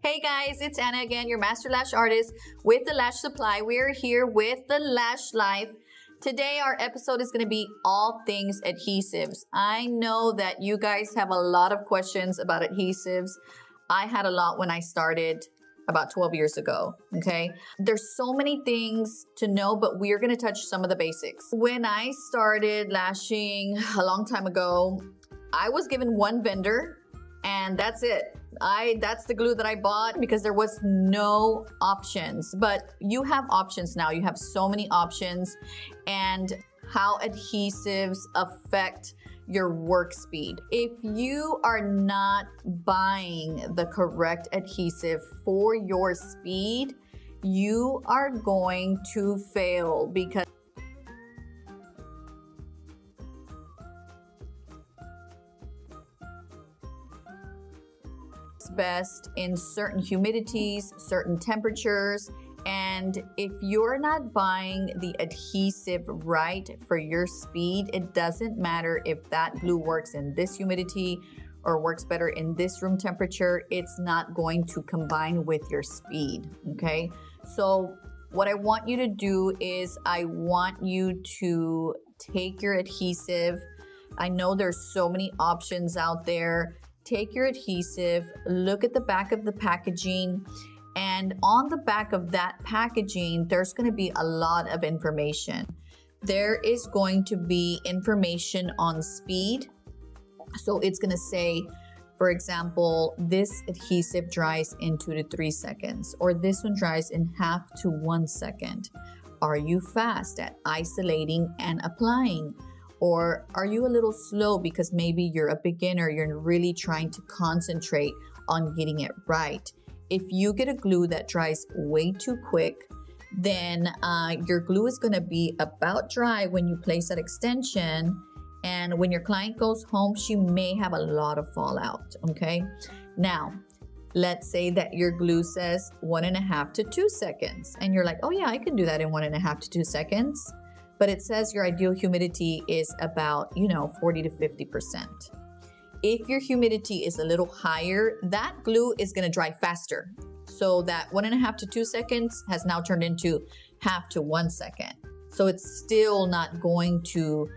Hey guys, it's Anna again, your master lash artist with the Lash Supply. We're here with the Lash Life. Today our episode is going to be all things adhesives. I know that you guys have a lot of questions about adhesives. I had a lot when I started about 12 years ago, okay? There's so many things to know, but we're going to touch some of the basics. When I started lashing a long time ago, I was given one vendor and that's it. That's the glue that I bought because there was no options, but you have options now. You have so many options and how adhesives affect your work speed. If you are not buying the correct adhesive for your speed, you are going to fail because best in certain humidities, certain temperatures, and if you're not buying the adhesive right for your speed, it doesn't matter if that glue works in this humidity or works better in this room temperature, it's not going to combine with your speed, okay? So what I want you to do is I want you to take your adhesive. I know there's so many options out there. Take your adhesive, look at the back of the packaging, and on the back of that packaging, there's going to be a lot of information. There is going to be information on speed. So it's going to say, for example, this adhesive dries in 2 to 3 seconds, or this one dries in half to 1 second. Are you fast at isolating and applying? Or are you a little slow because maybe you're a beginner, you're really trying to concentrate on getting it right? If you get a glue that dries way too quick, then your glue is going to be about dry when you place that extension. And when your client goes home, she may have a lot of fallout, okay? Now, let's say that your glue says 1.5 to 2 seconds. And you're like, oh yeah, I can do that in 1.5 to 2 seconds. But it says your ideal humidity is about, 40 to 50%. If your humidity is a little higher, that glue is gonna dry faster. So that 1.5 to 2 seconds has now turned into half to 1 second. So it's still not going to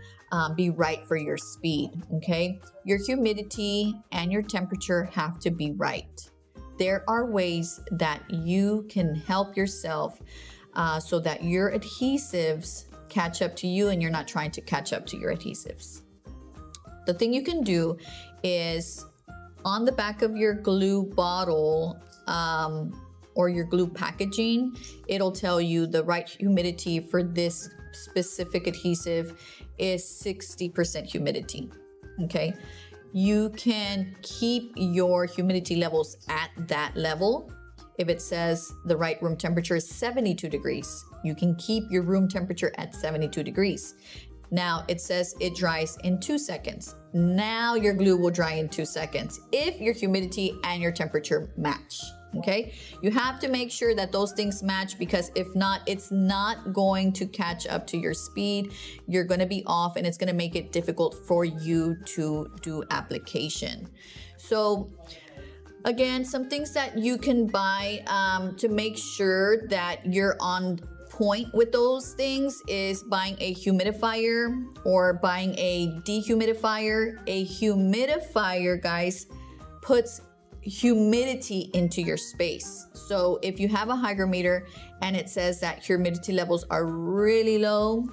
be right for your speed, okay? Your humidity and your temperature have to be right. There are ways that you can help yourself so that your adhesives catch up to you and you're not trying to catch up to your adhesives. The thing you can do is on the back of your glue bottle or your glue packaging, it'll tell you the right humidity for this specific adhesive is 60% humidity, okay? You can keep your humidity levels at that level. If it says the right room temperature is 72 degrees, you can keep your room temperature at 72 degrees. Now it says it dries in 2 seconds. Now your glue will dry in 2 seconds if your humidity and your temperature match, okay? You have to make sure that those things match because if not, it's not going to catch up to your speed. You're gonna be off and it's gonna make it difficult for you to do application. So, again, some things that you can buy to make sure that you're on point with those things is buying a humidifier or buying a dehumidifier. A humidifier, guys, puts humidity into your space. So if you have a hygrometer and it says that humidity levels are really low,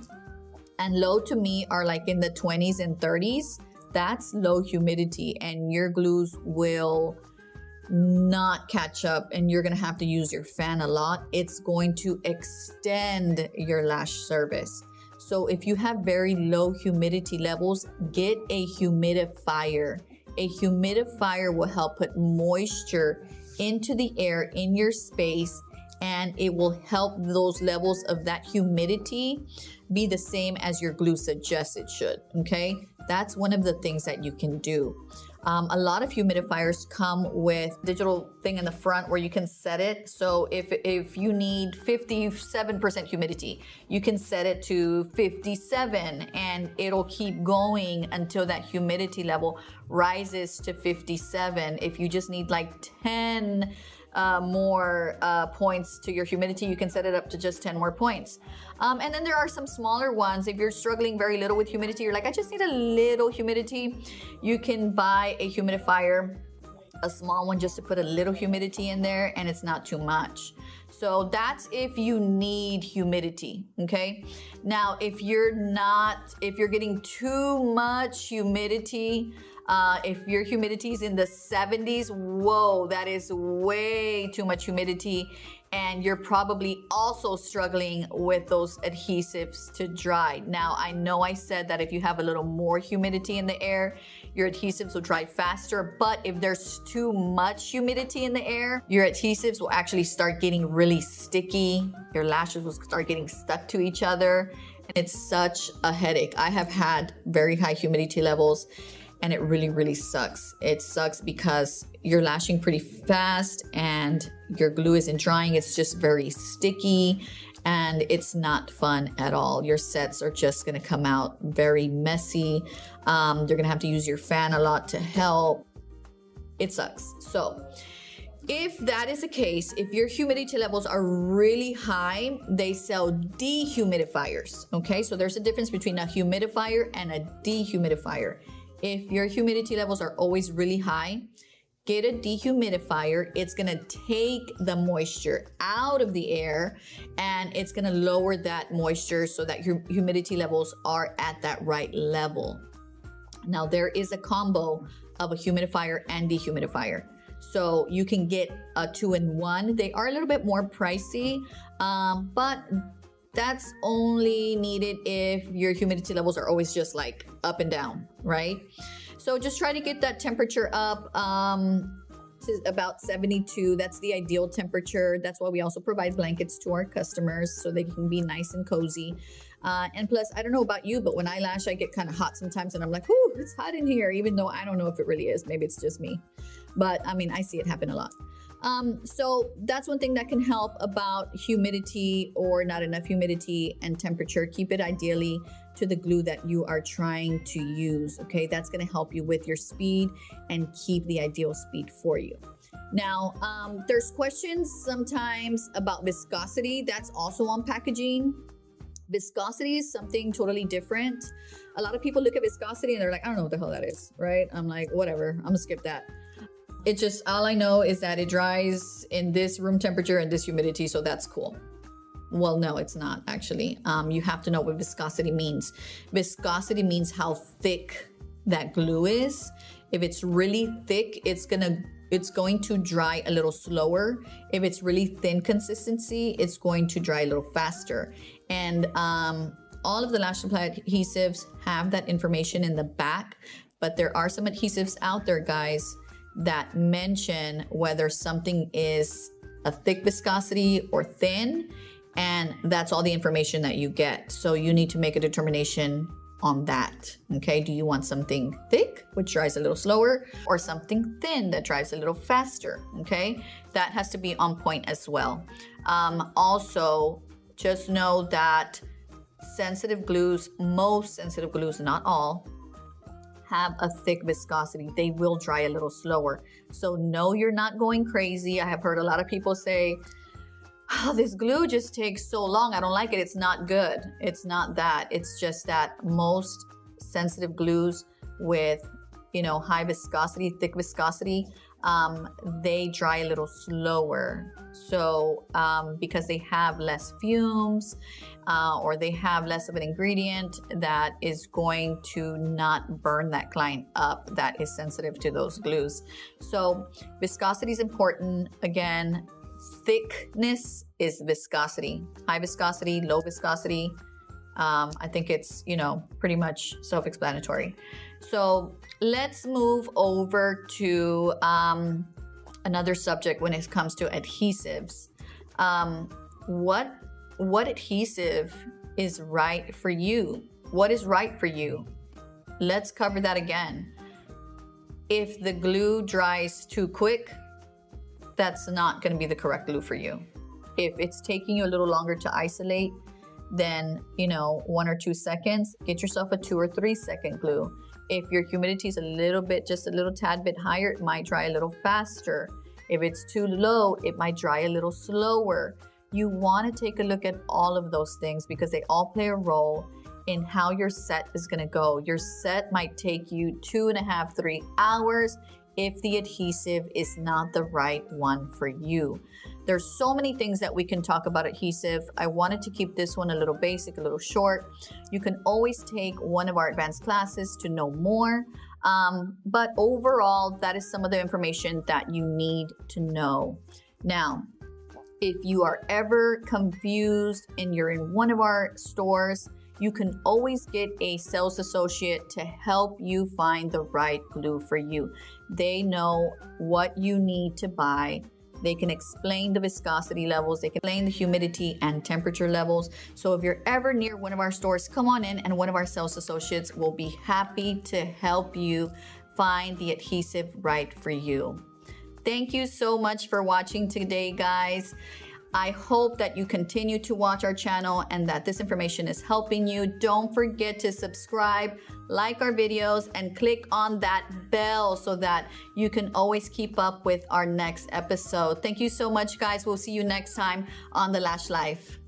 and low to me are like in the 20s and 30s, that's low humidity and your glues will not catch up and you're gonna have to use your fan a lot. It's going to extend your lash service. So if you have very low humidity levels, get a humidifier. A humidifier will help put moisture into the air in your space and it will help those levels of that humidity be the same as your glue suggests it should, okay? That's one of the things that you can do. A lot of humidifiers come with digital thing in the front where you can set it. So if you need 57% humidity, you can set it to 57 and it'll keep going until that humidity level rises to 57. If you just need like 10 more points to your humidity. You can set it up to just 10 more points. And then there are some smaller ones. If you're struggling very little with humidity, you're like, I just need a little humidity, you can buy a humidifier, a small one, just to put a little humidity in there, and it's not too much. So that's if you need humidity, okay? Now, if you're getting too much humidity, if your humidity is in the 70s, whoa, that is way too much humidity. And you're probably also struggling with those adhesives to dry. Now, I know I said that if you have a little more humidity in the air, your adhesives will dry faster, but if there's too much humidity in the air, your adhesives will actually start getting really sticky. Your lashes will start getting stuck to each other, and it's such a headache. I have had very high humidity levels, and it really, really sucks. It sucks because you're lashing pretty fast and your glue isn't drying. It's just very sticky and it's not fun at all. Your sets are just gonna come out very messy. You're gonna have to use your fan a lot to help. It sucks. So if that is the case, if your humidity levels are really high, they sell dehumidifiers, okay? So there's a difference between a humidifier and a dehumidifier. If your humidity levels are always really high, get a dehumidifier. It's gonna take the moisture out of the air and it's gonna lower that moisture so that your humidity levels are at that right level. Now, there is a combo of a humidifier and dehumidifier. So you can get a 2-in-1. They are a little bit more pricey, but that's only needed if your humidity levels are always just like up and down, right? So just try to get that temperature up to about 72. That's the ideal temperature. That's why we also provide blankets to our customers so they can be nice and cozy. And plus, I don't know about you, but when I lash, I get kind of hot sometimes and I'm like, whoo, it's hot in here, even though I don't know if it really is. Maybe it's just me. But I mean, I see it happen a lot. So that's one thing that can help about humidity or not enough humidity and temperature. Keep it ideally to the glue that you are trying to use, okay? That's gonna help you with your speed and keep the ideal speed for you. Now, there's questions sometimes about viscosity. That's also on packaging. Viscosity is something totally different. A lot of people look at viscosity and they're like, I don't know what the hell that is, right? I'm like, whatever, I'm gonna skip that. It just, all I know is that it dries in this room temperature and this humidity, so that's cool. Well, no, it's not actually. You have to know what viscosity means. Viscosity means how thick that glue is. If it's really thick, it's going to dry a little slower. If it's really thin consistency, it's going to dry a little faster. And all of the lash supply adhesives have that information in the back, but there are some adhesives out there, guys, that mention whether something is a thick viscosity or thin, and that's all the information that you get. So you need to make a determination on that, okay? Do you want something thick, which dries a little slower, or something thin that dries a little faster, okay? That has to be on point as well. Also, just know that sensitive glues, most sensitive glues, not all, have a thick viscosity. They will dry a little slower. So no, you're not going crazy. I have heard a lot of people say, oh, this glue just takes so long, I don't like it. It's not good. It's not that. It's just that most sensitive glues with, you know, high viscosity, thick viscosity, they dry a little slower. So because they have less fumes or they have less of an ingredient that is going to not burn that client up that is sensitive to those glues. So viscosity is important. Again, thickness is viscosity. High viscosity, low viscosity. I think it's, you know, pretty much self-explanatory. So let's move over to another subject when it comes to adhesives. What adhesive is right for you? What is right for you? Let's cover that again. If the glue dries too quick, that's not going to be the correct glue for you. If it's taking you a little longer to isolate, then, you know, 1 or 2 seconds, get yourself a 2 or 3 second glue. If your humidity is a little bit, just a little tad bit higher, it might dry a little faster. If it's too low, it might dry a little slower. You want to take a look at all of those things because they all play a role in how your set is going to go. Your set might take you 2.5, 3 hours if the adhesive is not the right one for you. There's so many things that we can talk about adhesive. I wanted to keep this one a little basic, a little short. You can always take one of our advanced classes to know more. But overall, that is some of the information that you need to know. Now, if you are ever confused and you're in one of our stores, you can always get a sales associate to help you find the right glue for you. They know what you need to buy. They can explain the viscosity levels. They can explain the humidity and temperature levels. So if you're ever near one of our stores, come on in and one of our sales associates will be happy to help you find the adhesive right for you. Thank you so much for watching today, guys. I hope that you continue to watch our channel and that this information is helping you. Don't forget to subscribe, like our videos, and click on that bell so that you can always keep up with our next episode. Thank you so much, guys. We'll see you next time on The Lash Life.